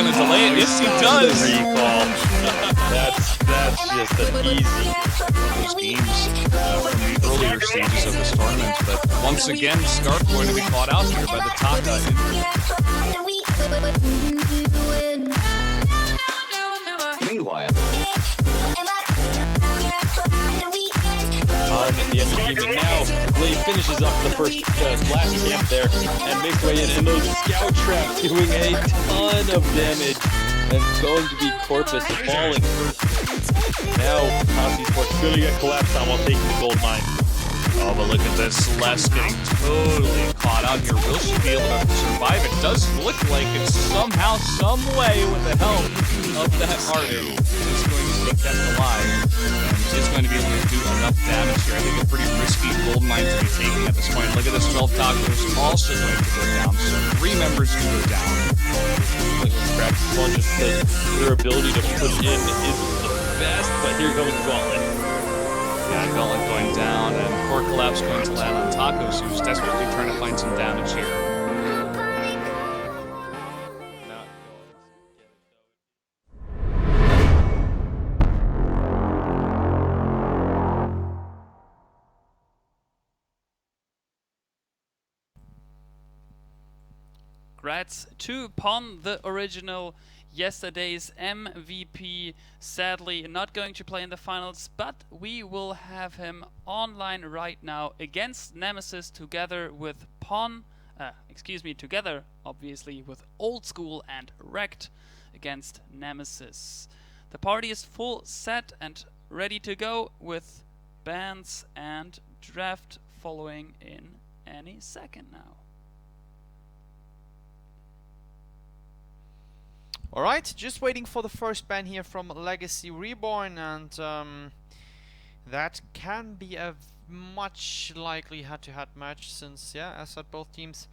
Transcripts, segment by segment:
going to delay it. Yes, he does. Recall. That's just an easy Those games from the earlier stages of this tournament. But once again, Scarf going to be caught out here by the Taka. Meanwhile, at the end of the game, and now Blade finishes up the first blast camp there and makes way in, and those scout traps doing a ton of damage, and it's going to be Corpus falling. Now Nazi Sports gonna get collapsed on while taking the gold mine. Oh, but look at this. Celeste getting totally caught out here. Will she be able to survive? It does look like it's somehow, some way, with the help of that Arden, is going to be kept alive. And is going to be able to do enough damage here. I think a pretty risky gold mine to be taking at this point. Look at this 12 tacos also going to go down. So 3 members to go down. Well, just because their ability to put in isn't the best, but here comes Gauntlet. Yeah, Gauntlet going down, and Core Collapse going to land on Tacos, who's desperately trying to find some damage here. Congrats to Pon, the original yesterday's MVP. Sadly not going to play in the finals, but we will have him online right now against Nemesis together with Pon, together obviously with Old School and Wrecked against Nemesis. The party is full set and ready to go with bans and draft following in any second now. Alright, just waiting for the first ban here from Legacy Reborn, and that can be a much likely head-to-head match, since, yeah, as said, both teams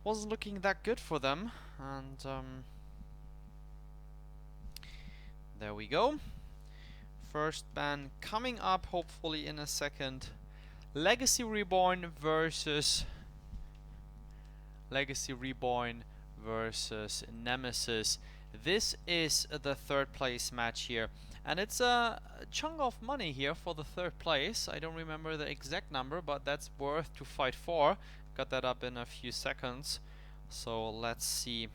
wasn't looking that good for them, and there we go. First ban coming up, hopefully in a second. Legacy Reborn versus Nemesis. This is the third place match here, and it's a chunk of money here for the third place. I don't remember the exact number, but that's worth to fight for. Got that up in a few seconds, so let's see.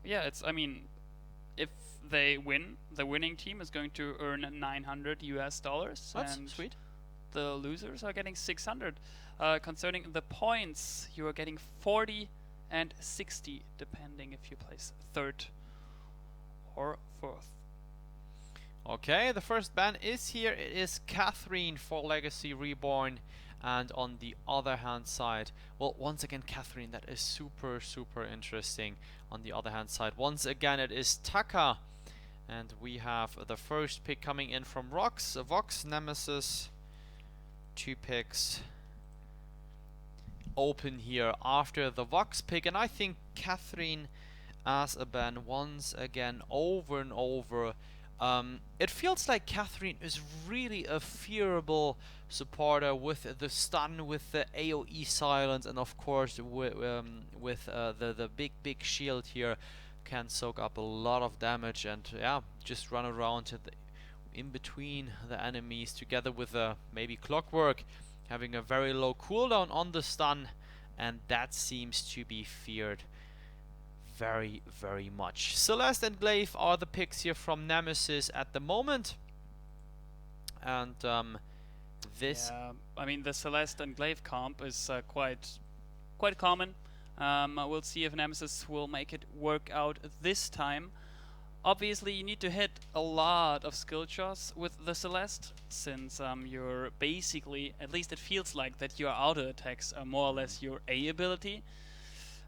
Yeah, I mean, if they win, the winning team is going to earn $900 US. That's and sweet. The losers are getting 600. Concerning the points, you are getting 40 and 60, depending if you place third or fourth. Okay, the first ban is here. It is Catherine for Legacy Reborn, and on the other hand side, well, once again Catherine, that is super interesting. On the other hand side, once again it is Taka, and we have the first pick coming in from Vox, Nemesis. 2 picks open here after the Vox pick, and I think Catherine as a ban once again over and over. It feels like Catherine is really a fearable supporter with the stun, with the AoE silence, and of course with the big shield here, can soak up a lot of damage, and yeah, just run around in between the enemies together with maybe Clockwork having a very low cooldown on the stun, and that seems to be feared very much. Celeste and Glaive are the picks here from Nemesis at the moment, and this I mean, the Celeste and Glaive comp is quite common. We'll see if Nemesis will make it work out this time. Obviously, you need to hit a lot of skill shots with the Celeste, since you're basically, at least it feels like, that your auto attacks are more or less your A ability.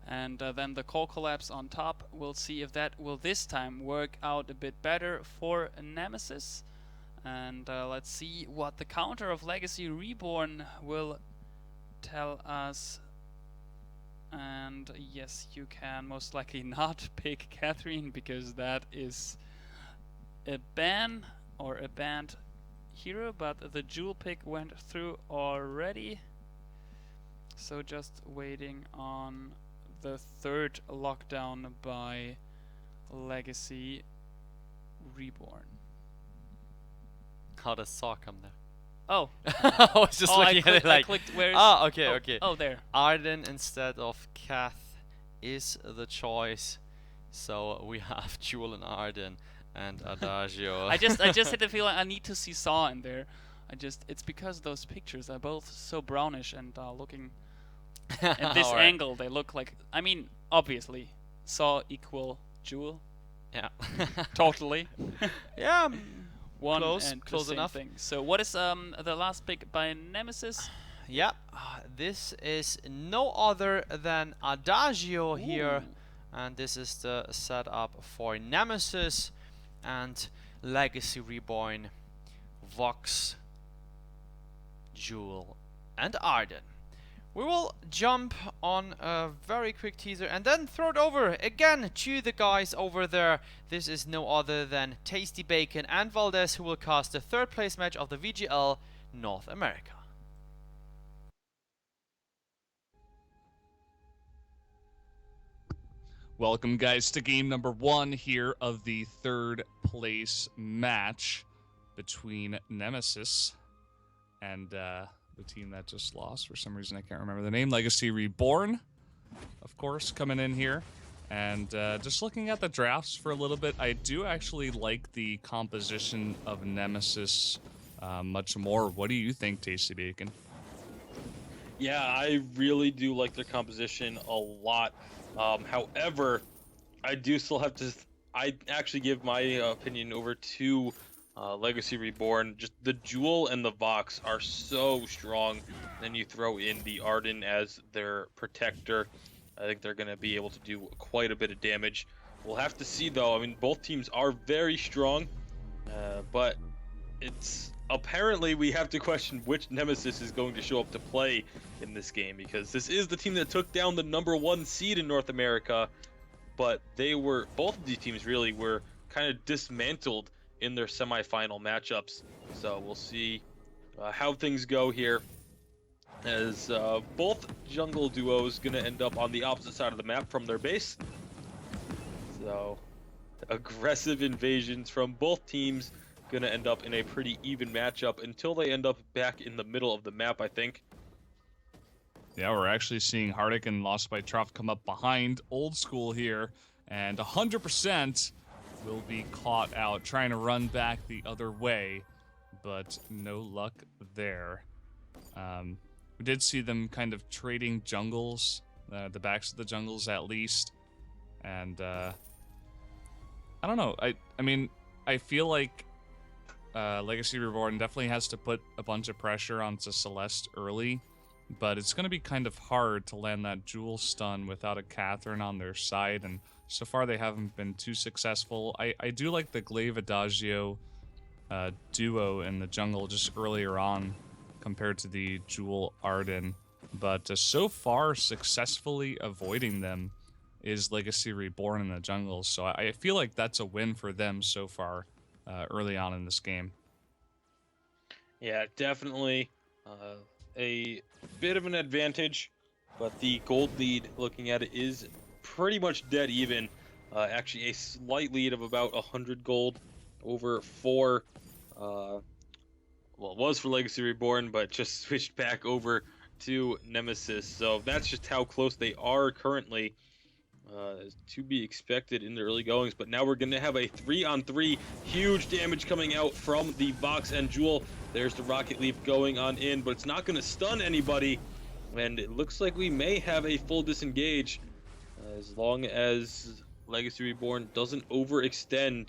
And then the Core Collapse on top, we'll see if that will this time work out a bit better for Nemesis. And let's see what the counter of Legacy Reborn will tell us. And yes, you can most likely not pick Catherine, because that is a ban or a banned hero, but the jewel pick went through already. So just waiting on the third lockdown by Legacy Reborn. How does Saw come there? Oh, I was just looking at it I like. clicked where's... Ah, okay, oh, okay. Oh, there. Arden instead of Kath is the choice. So we have Jewel and Arden and Adagio. I just had the feeling I need to see Saw in there. It's because those pictures are both so brownish and looking. At this Alright. angle, they look like. I mean, obviously, Saw equal Jewel. Yeah. Totally. Yeah. One Close, and close the same enough. thing. So what is the last pick by Nemesis? Yep. This is no other than Adagio here. Ooh. And this is the setup for Nemesis and Legacy Reborn, Vox, Jewel, and Arden. We will jump on a very quick teaser and then throw it over again to the guys over there. This is no other than Tasty Bacon and Valdez, who will cast the third place match of the VGL North America. Welcome, guys, to game number 1 here of the third place match between Nemesis and the team that just lost. For some reason, I can't remember the name. Legacy Reborn, of course, coming in here. And just looking at the drafts for a little bit, I do actually like the composition of Nemesis much more. What do you think, Tasty Bacon? Yeah, I really do like their composition a lot. However, I do still have to. I actually give my opinion over to Legacy Reborn. Just the Jewel and the Vox are so strong. Then you throw in the Arden as their protector. I think they're going to be able to do quite a bit of damage. We'll have to see, though. I mean, both teams are very strong, but it's apparently we have to question which Nemesis is going to show up to play in this game, because this is the team that took down the #1 seed in North America, but both of these teams really were kind of dismantled in their semifinal matchups. So we'll see how things go here, as both jungle duos gonna end up on the opposite side of the map from their base. So aggressive invasions from both teams, gonna end up in a pretty even matchup until they end up back in the middle of the map, I think. Yeah, we're actually seeing Hardic and Lost by Trough come up behind Old School here, and 100% will be caught out trying to run back the other way, but no luck there. We did see them kind of trading jungles, the backs of the jungles at least, and I don't know. I mean, I feel like Legacy Reborn definitely has to put a bunch of pressure onto Celeste early, but it's going to be kind of hard to land that Jewel stun without a Catherine on their side, and so far they haven't been too successful. I do like the Glaive Adagio duo in the jungle just earlier on compared to the Jewel Arden, but so far successfully avoiding them is Legacy Reborn in the jungle, so I feel like that's a win for them so far early on in this game. Yeah, definitely a bit of an advantage, but the gold lead, looking at it, is pretty much dead even. Actually, a slight lead of about 100 gold over 4. Well, it was for Legacy Reborn, but just switched back over to Nemesis. So that's just how close they are currently. To be expected in the early goings, but now we're going to have a 3-on-3. Huge damage coming out from the Vox and Jewel. There's the Rocket Leap going on in, but it's not going to stun anybody, and it looks like we may have a full disengage as long as Legacy Reborn doesn't overextend,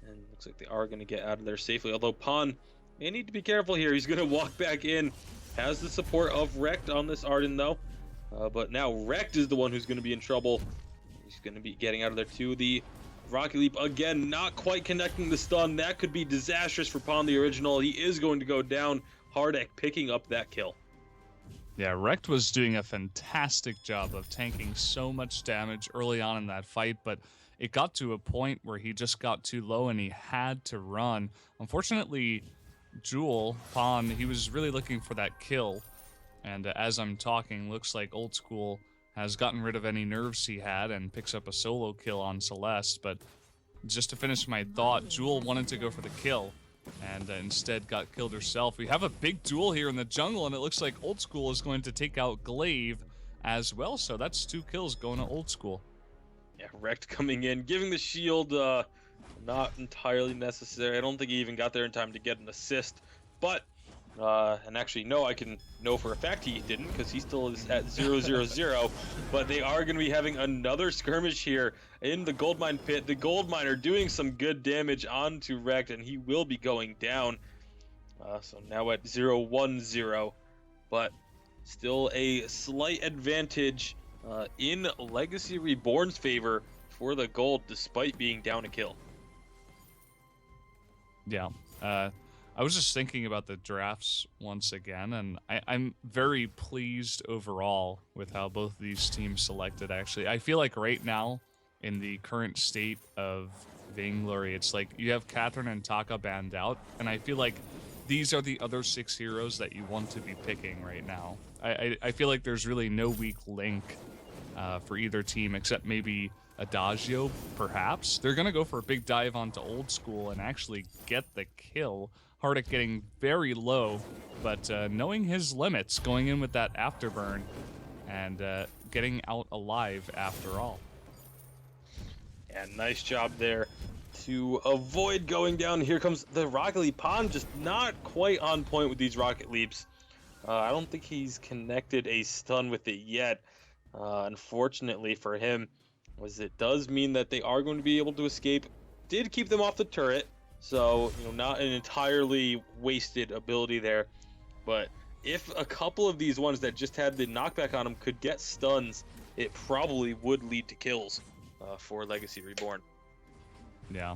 and looks like they are going to get out of there safely, although Pan may need to be careful here. He's going to walk back in, has the support of Rekt on this Arden though, but now Rekt is the one who's going to be in trouble. He's going to be getting out of there too. The Rocket Leap again, not quite connecting the stun. That could be disastrous for Pond the original. He is going to go down. Hardic picking up that kill. Yeah, Rekt was doing a fantastic job of tanking so much damage early on in that fight, but it got to a point where he just got too low and he had to run. Unfortunately, Jewel, Pond, he was really looking for that kill, and as I'm talking, looks like Old School has gotten rid of any nerves he had and picks up a solo kill on Celeste. But just to finish my thought, Jewel wanted to go for the kill and instead got killed herself. We have a big duel here in the jungle, and it looks like Old School is going to take out Glaive as well. So that's 2 kills going to Old School. Yeah, Wrecked coming in, giving the shield, not entirely necessary. I don't think he even got there in time to get an assist, but, and actually, no, I can know for a fact he didn't, because he still is at 0-0-0, but they are going to be having another skirmish here in the Goldmine pit. The Goldminer doing some good damage onto Wrecked, and he will be going down, so now at 0-1-0, but still a slight advantage in Legacy Reborn's favor for the gold, despite being down a kill. Yeah, I was just thinking about the drafts once again, and I'm very pleased overall with how both of these teams selected, actually. I feel like right now, in the current state of Vainglory, it's like you have Catherine and Taka banned out, and I feel like these are the other 6 heroes that you want to be picking right now. I feel like there's really no weak link for either team, except maybe Adagio, perhaps. They're going to go for a big dive onto Old School and actually get the kill. Hardic getting very low, but knowing his limits, going in with that afterburn and getting out alive after all. Yeah, nice job there to avoid going down. Here comes the Rocket Leap. Pond just not quite on point with these Rocket Leaps. I don't think he's connected a stun with it yet, unfortunately for him, as it does mean that they are going to be able to escape. Did keep them off the turret, so not an entirely wasted ability there. But if a couple of these ones that just had the knockback on them could get stuns, it probably would lead to kills for Legacy Reborn. Yeah,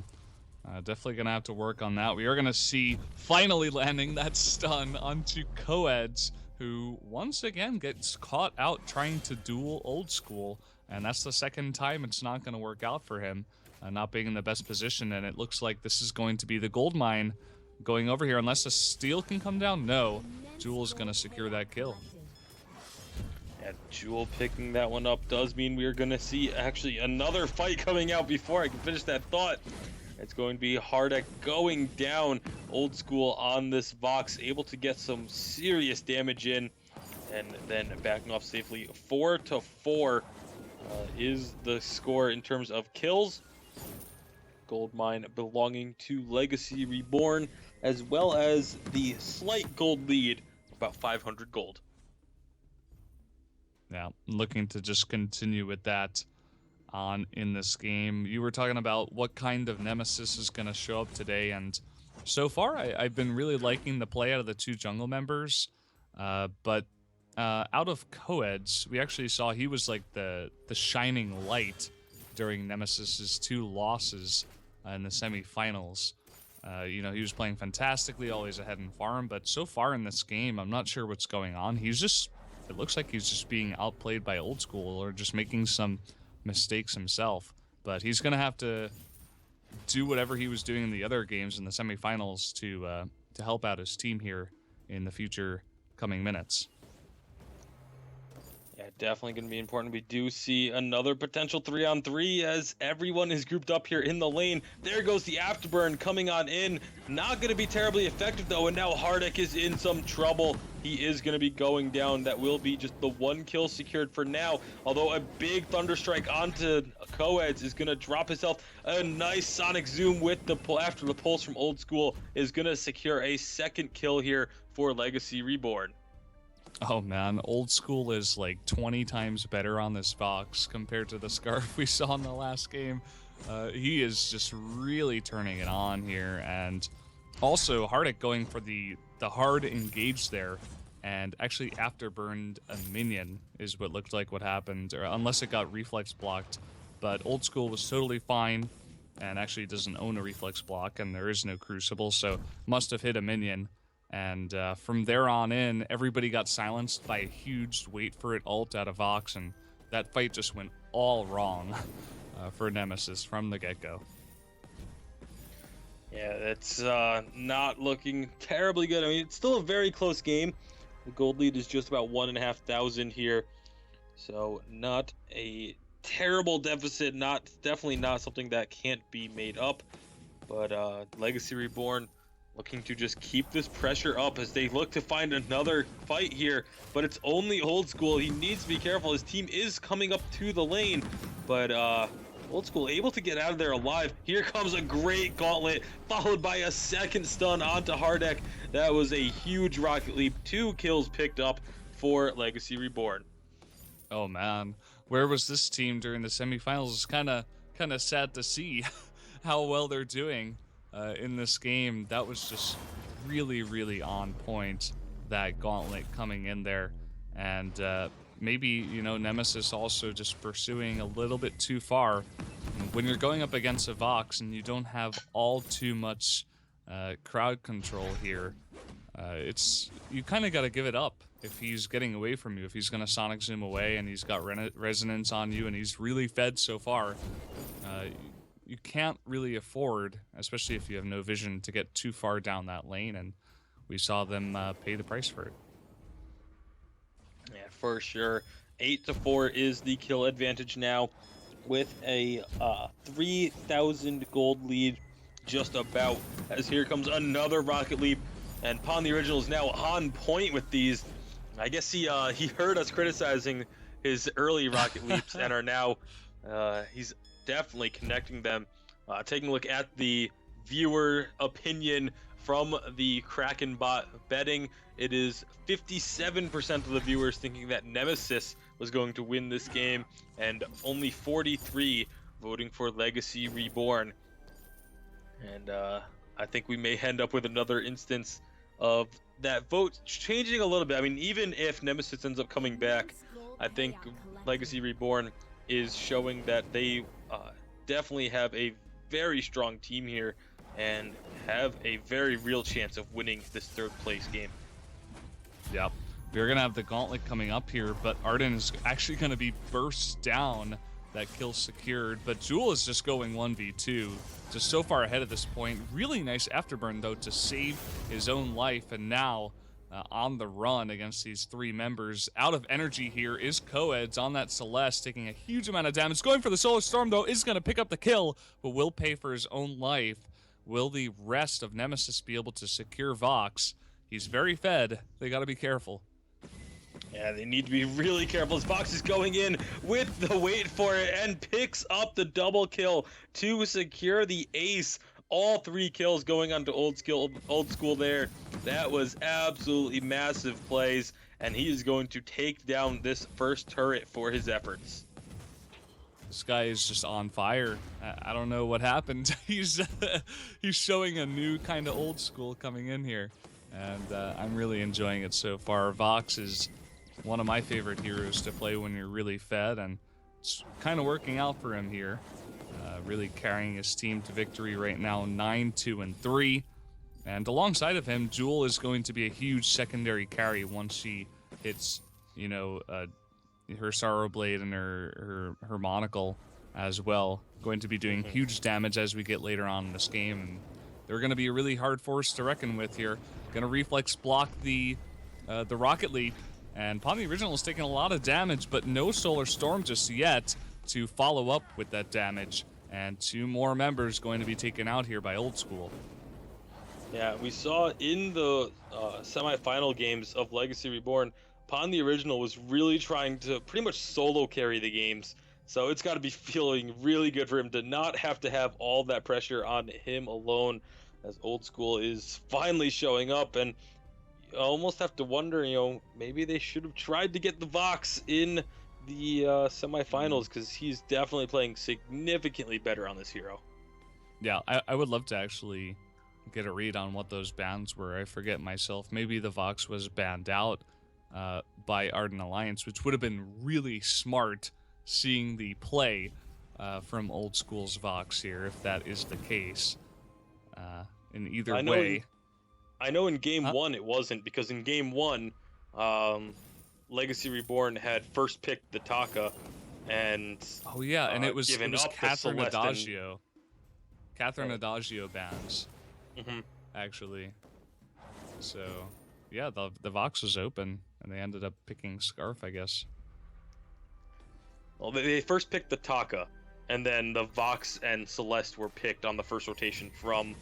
definitely going to have to work on that. We are going to see finally landing that stun onto Coeds, who once again gets caught out trying to duel Old School, and that's the second time it's not going to work out for him, not being in the best position, and it looks like this is going to be the gold mine going over here. Unless a steal can come down, no. Jewel is going to secure that kill. Yeah, Jewel picking that one up does mean we are going to see actually another fight coming out. Before I can finish that thought, it's going to be Hardic going down. Old School on this Vox, able to get some serious damage in, and then backing off safely. 4-4 is the score in terms of kills. Gold mine belonging to Legacy Reborn, as well as the slight gold lead, about 500 gold. Yeah, looking to just continue with that on in this game. You were talking about what kind of Nemesis is going to show up today, and so far I've been really liking the play out of the 2 jungle members, but out of Coeds, we actually saw he was like the shining light during Nemesis's 2 losses in the semifinals. He was playing fantastically, always ahead in farm, but so far in this game, I'm not sure what's going on. It looks like he's just being outplayed by Old School or just making some mistakes himself. But he's going to have to do whatever he was doing in the other games in the semifinals to help out his team here in the future coming minutes. Yeah, definitely going to be important. We do see another potential 3-on-3 as everyone is grouped up here in the lane. There goes the afterburn coming on in. Not going to be terribly effective though, and now Hardic is in some trouble. He is going to be going down. That will be just the 1 kill secured for now. Although a big Thunder Strike onto Coeds is going to drop his health. A nice Sonic Zoom with the after the pulse from Old School is going to secure a 2nd kill here for Legacy Reborn. Oh man, Old School is like 20 times better on this Vox compared to the Scarf we saw in the last game. He is just really turning it on here, and also Hardic going for the hard engage there, and actually afterburned a minion is what looked like what happened, or unless it got reflex blocked. But Old School was totally fine, and actually doesn't own a reflex block, and there is no Crucible, so must have hit a minion. And from there on in, everybody got silenced by a huge wait for it ult out of Vox, and that fight just went all wrong for Nemesis from the get-go. Yeah, that's not looking terribly good. I mean, it's still a very close game. The gold lead is just about 1,500 here. So not a terrible deficit, definitely not something that can't be made up. But Legacy Reborn looking to just keep this pressure up as they look to find another fight here. But it's only Old School. He needs to be careful. His team is coming up to the lane. But Old School able to get out of there alive. Here comes a great gauntlet, followed by a second stun onto Hardek. That was a huge Rocket Leap. 2 kills picked up for Legacy Reborn. Oh man, where was this team during the semifinals? It's kind of sad to see how well they're doing in this game. That was just really on point, that gauntlet coming in there. And maybe, you know, Nemesis also just pursuing a little bit too far. When you're going up against a Vox and you don't have all too much crowd control here, you kind of got to give it up if he's getting away from you. If he's going to Sonic Zoom away and he's got resonance on you and he's really fed so far, you can't really afford, especially if you have no vision, to get too far down that lane, and we saw them pay the price for it. Yeah, for sure. 8-4 is the kill advantage now, with a 3,000 gold lead just about, as here comes another Rocket Leap, and Pon the Original is now on point with these. I guess he heard us criticizing his early Rocket Leaps and are now, he's definitely connecting them. Taking a look at the viewer opinion from the Kraken bot betting, it is 57% of the viewers thinking that Nemesis was going to win this game, and only 43 voting for Legacy Reborn. And I think we may end up with another instance of that vote changing a little bit. I mean, even if Nemesis ends up coming back, I think Legacy Reborn is showing that they definitely have a very strong team here and have a very real chance of winning this third place game. Yep. We're going to have the gauntlet coming up here, but Arden is actually going to be burst down. That kill secured, but Jewel is just going 1v2, just so far ahead at this point. Really nice afterburn, though, to save his own life, and now on the run against these 3 members. Out of energy here is Coeds on that Celeste, taking a huge amount of damage. Going for the Solar Storm, though, is going to pick up the kill, but will pay for his own life. Will the rest of Nemesis be able to secure Vox? He's very fed. They got to be careful. Yeah, they need to be really careful as Vox is going in with the wait for it and picks up the double kill to secure the ace. All 3 kills going on to Old School there. That was absolutely massive plays, and he is going to take down this first turret for his efforts. This guy is just on fire. I don't know what happened. He's showing a new kind of Old School coming in here, and I'm really enjoying it so far. Vox is one of my favorite heroes to play when you're really fed, and it's kind of working out for him here. Really carrying his team to victory right now, 9-2-3. And alongside of him, Jewel is going to be a huge secondary carry once she hits, you know, her Sorrow Blade and her monocle as well. Going to be doing huge damage as we get later on in this game, and they're going to be a really hard force to reckon with here. Going to reflex block the Rocket Leap, and Pon the Original is taking a lot of damage, but no Solar Storm just yet to follow up with that damage. And 2 more members going to be taken out here by Old School. Yeah, we saw in the semi-final games of Legacy Reborn, Pon the Original was really trying to pretty much solo carry the games. So it's got to be feeling really good for him to not have to have all that pressure on him alone, as Old School is finally showing up. And you almost have to wonder, you know, maybe they should have tried to get the Vox in the semifinals, because he's definitely playing significantly better on this hero. Yeah, I would love to actually get a read on what those bans were. I forget myself. Maybe the Vox was banned out by Arden Alliance, which would have been really smart, seeing the play from Old School's Vox here, if that is the case. In either way. I know in game 1 it wasn't, because in game 1, Legacy Reborn had first picked the Taka, and oh yeah, and it was Catherine Adagio. Catherine Right. Adagio bans, actually. So yeah, the Vox was open, and they ended up picking Scarf, I guess. Well, they first picked the Taka, and then the Vox and Celeste were picked on the first rotation from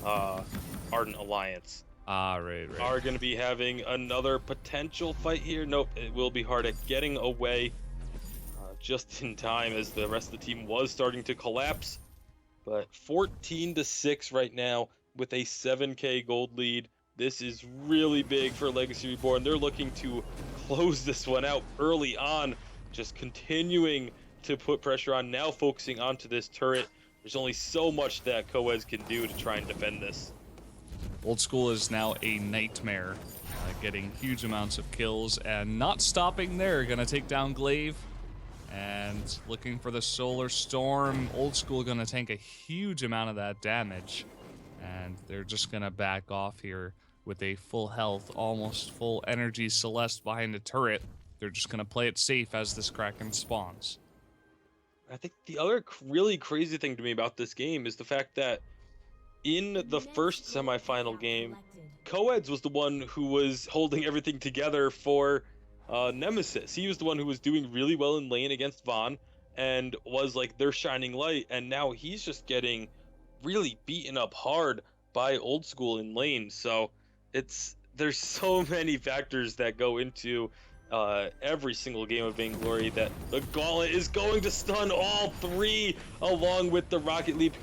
Ardent Alliance. Right. Are going to be having another potential fight here. Nope, it will be hard at getting away just in time as the rest of the team was starting to collapse. But 14-6 right now with a 7K gold lead. This is really big for Legacy Reborn. They're looking to close this one out early on, just continuing to put pressure on, now focusing onto this turret. There's only so much that Coeds can do to try and defend this. Old School is now a nightmare, getting huge amounts of kills and not stopping there. Gonna take down Glaive and looking for the Solar Storm. Old School gonna tank a huge amount of that damage, and they're just gonna back off here with a full health, almost full energy Celeste behind the turret. They're just gonna play it safe as this Kraken spawns. I think the other really crazy thing to me about this game is the fact that in the first semifinal game, Coeds was the one who was holding everything together for Nemesis. He was the one who was doing really well in lane against Vaughn and was like their shining light, and now he's just getting really beaten up hard by Old School in lane. So there's so many factors that go into every single game of Vainglory that the Gauntlet is going to stun all three, along with the Rocket Leap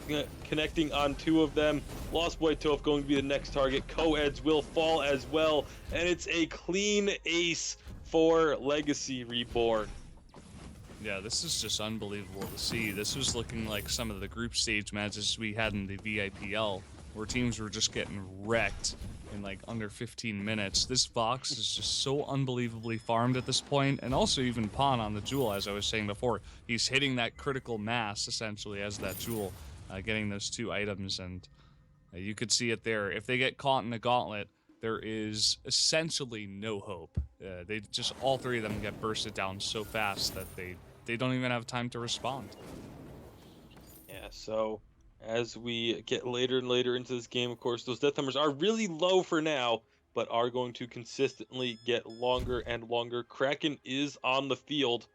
connecting on two of them. Lost Boy Toph going to be the next target. Coeds will fall as well, and it's a clean ace for Legacy Reborn. Yeah, this is just unbelievable to see. This was looking like some of the group stage matches we had in the VIPL, where teams were just getting wrecked in like under 15 minutes. This Vox is just so unbelievably farmed at this point, and also even Pawn on the Jewel, as I was saying before. He's hitting that critical mass, essentially, as that Jewel, getting those two items, and you could see it there. If they get caught in the Gauntlet, there is essentially no hope. They just, all three of them get bursted down so fast that they don't even have time to respond. Yeah, so as we get later and later into this game, of course, those death numbers are really low for now, but are going to consistently get longer and longer. Kraken is on the field,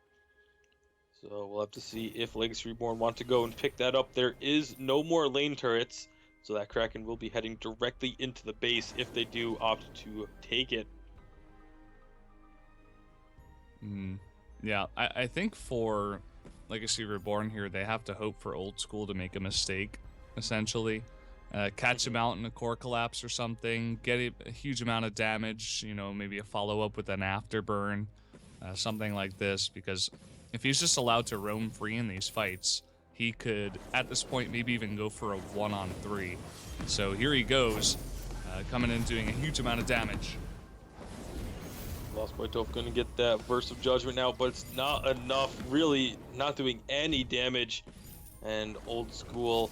so we'll have to see if Legacy Reborn want to go and pick that up. There is no more lane turrets, so that Kraken will be heading directly into the base if they do opt to take it. Yeah, I think for Legacy Reborn here, they have to hope for Old School to make a mistake, essentially. Catch him out in a core collapse or something, get a huge amount of damage, you know, maybe a follow-up with an afterburn, something like this, because if he's just allowed to roam free in these fights, he could, at this point, maybe even go for a 1-on-3. So here he goes, coming in doing a huge amount of damage. Lost Boy Toph going to get that Burst of Judgment now, but it's not enough, really not doing any damage. And Old School,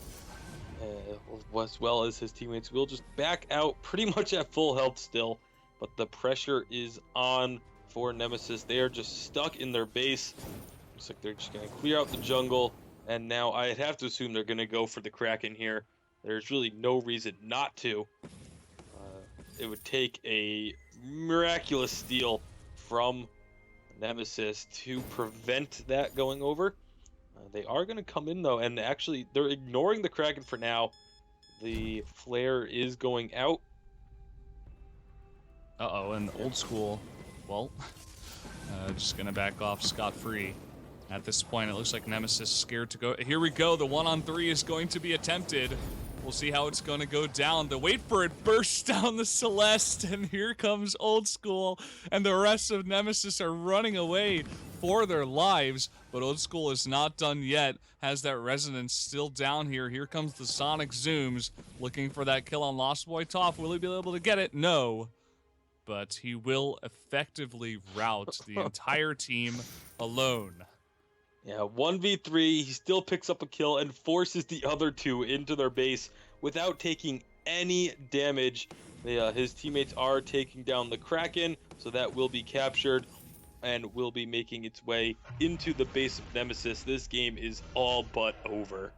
as well as his teammates, will just back out pretty much at full health still. But the pressure is on for Nemesis. They are just stuck in their base. Looks like they're just going to clear out the jungle. And now I'd have to assume they're going to go for the Kraken here. There's really no reason not to. It would take a miraculous steal from Nemesis to prevent that going over. They are going to come in, though, and actually they're ignoring the Kraken for now. The flare is going out. Uh-oh, and Old School, well, just going to back off scot-free. At this point, it looks like Nemesis is scared to go. Here we go. The 1-on-3 is going to be attempted. We'll see how it's going to go down. The wait for it bursts down the Celeste, and here comes Old School, and the rest of Nemesis are running away for their lives. But Old School is not done yet. Has that resonance still down here. Here comes the Sonic Zooms, looking for that kill on Lost Boy Toph. Will he be able to get it? No. But he will effectively rout the entire team alone. Yeah, 1v3, he still picks up a kill and forces the other two into their base without taking any damage. His teammates are taking down the Kraken, so that will be captured and will be making its way into the base of Nemesis. This game is all but over.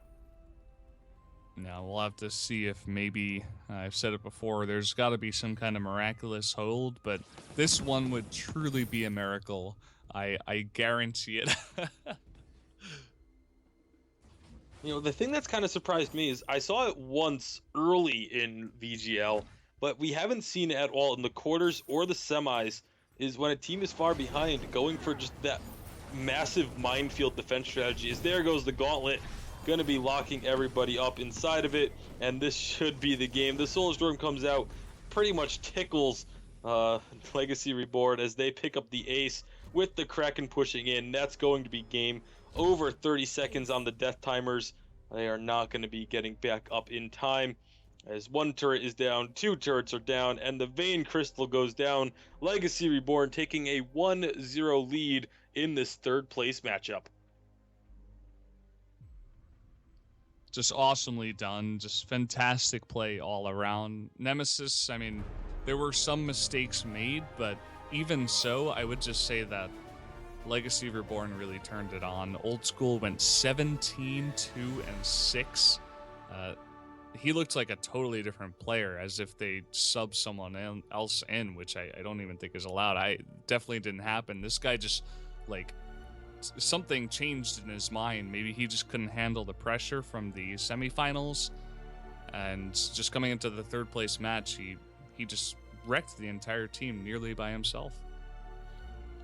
Now, we'll have to see if maybe, I've said it before, there's got to be some kind of miraculous hold, but this one would truly be a miracle. I guarantee it. You know, the thing that's kind of surprised me is I saw it once early in VGL, but we haven't seen it at all in the quarters or the semis, is when a team is far behind, going for just that massive minefield defense strategy. Is there goes the gauntlet, going to be locking everybody up inside of it, and this should be the game. The Soulstorm comes out, pretty much tickles Legacy Reborn as they pick up the ace with the Kraken pushing in. That's going to be game over 30 seconds on the death timers. They are not going to be getting back up in time as one turret is down, two turrets are down, and the Vein Crystal goes down. Legacy Reborn taking a 1-0 lead in this third place matchup. Just awesomely done. Just fantastic play all around. Nemesis, I mean, there were some mistakes made, but even so, I would just say that Legacy Reborn really turned it on. Old School went 17-2-6. He looked like a totally different player, as if they subbed someone else in, which I don't even think is allowed. I definitely didn't happen. This guy just, like, something changed in his mind. Maybe he just couldn't handle the pressure from the semifinals, and just coming into the third place match, he just wrecked the entire team nearly by himself.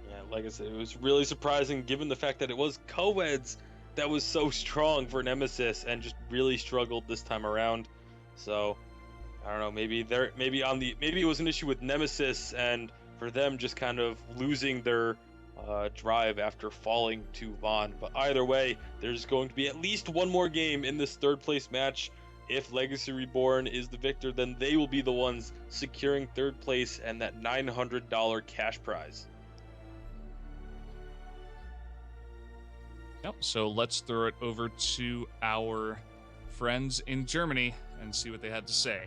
Yeah, like I said, it was really surprising given the fact that it was co-eds that was so strong for Nemesis and just really struggled this time around. So I don't know, maybe it was an issue with Nemesis and for them just kind of losing their drive after falling to Vaughn. But either way, there's going to be at least one more game in this third place match. If Legacy Reborn is the victor, then they will be the ones securing third place and that $900 cash prize. Yep, so let's throw it over to our friends in Germany and see what they had to say.